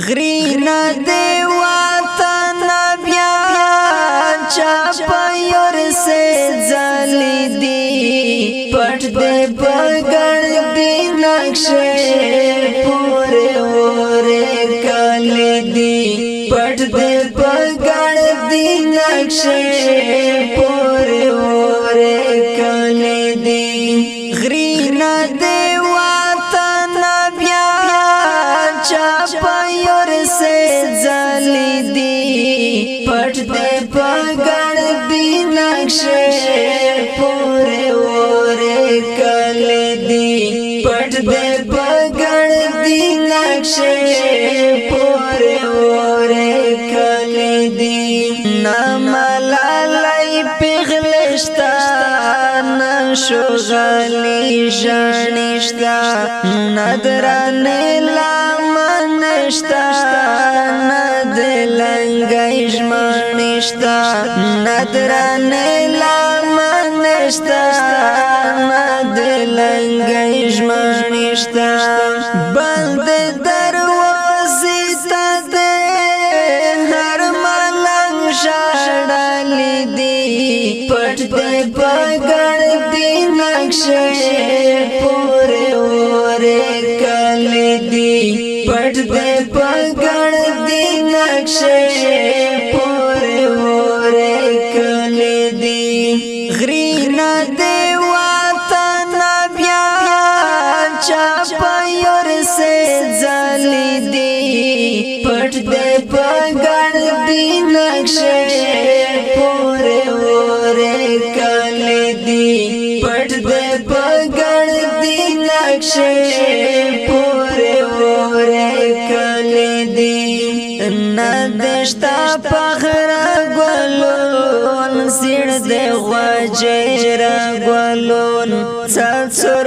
غرینا دی وطن بیا چاپیور سے زلی دی پٹ دے پگڑ دی نقشے پورے اورے کلی دی پٹ دے پگڑ دی نقشے پورے اورے کلی دی غرینا دی چاپیور سے زلی دی پٹ دے پگڑ دی نقشے پورے اورے کلی دی پٹ دے پگڑ دی نقشے پورے اورے کلی دی نملالی پغلشتا نشغلی جانشتا ندرانی نشتا ندلنگی جمانشتا ندرانی نشتا ندلنگی جمانشتا بند دروازی تا دے ہر ملنگ شاڑالی دی پٹ دے پگڑ دی نقشے پورے اورے کلی دی پٹ دے پگڑ دی نقشے پورے اورے کلی دی غرینا دی وطن بیا چاپیور سے زلی دی پٹ دے پگڑ دی نقشے پورے اورے کلی دی پٹ دے پگڑ دی نقشے پورے اورے کلی دی ندشتا پخر گلون سیڑ دے غجر گلون سر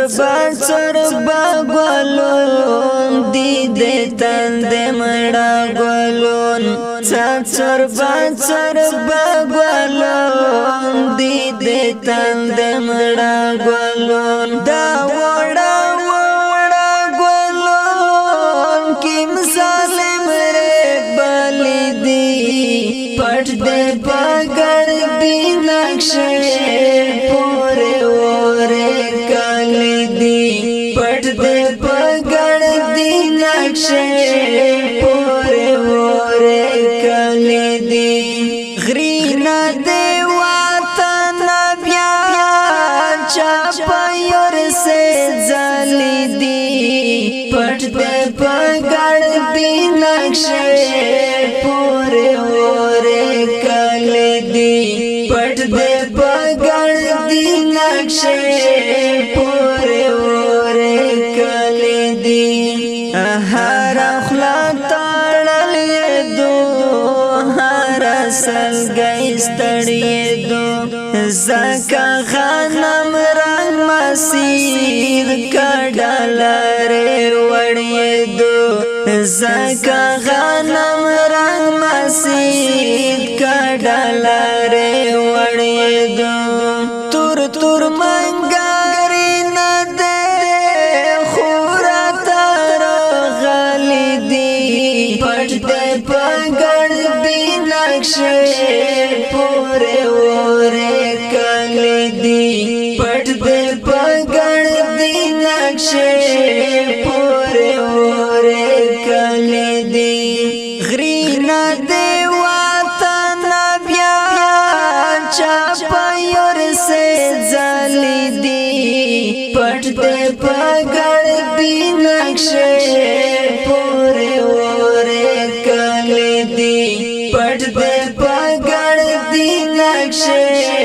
با گلون دی دے تند مڑا گلون سر با گلون دی دے تند مڑا گلون دا وڑا گلون کم ظالم رے بلی دی پٹ دے پگڑ دی نقشے پورے اورے کلی دی پٹ دے پگڑ دی نقشے پورے اورے کلی دی غرینا دی وطن بیا چاپیور سے زلی دی پٹ دے پگڑ دی نقشے پورے اورے کلی دی پٹ دے پگڑ دی نقشے پورے اورے کلی دی ہر اخلاق تاڑلی دو ہر سلگئی ستڑی دو زکا غنم رنگ مسید کڑلارے وڑی دو زکا غنم رنگ مسید کڑلارے وڑی دو تور منگاری ندے خورتا غلی دی پٹ دے پگڑ دی نقشے پورے اورے کلی دی پٹ دے پگڑ دی نقشے پورے اورے کلی دی غرینا دی وطن بیا چاپیور سے زلی دی پٹ دے پگڑ دی نقشے پورے اورے کلی دی پٹ دے پگڑ دی نقشے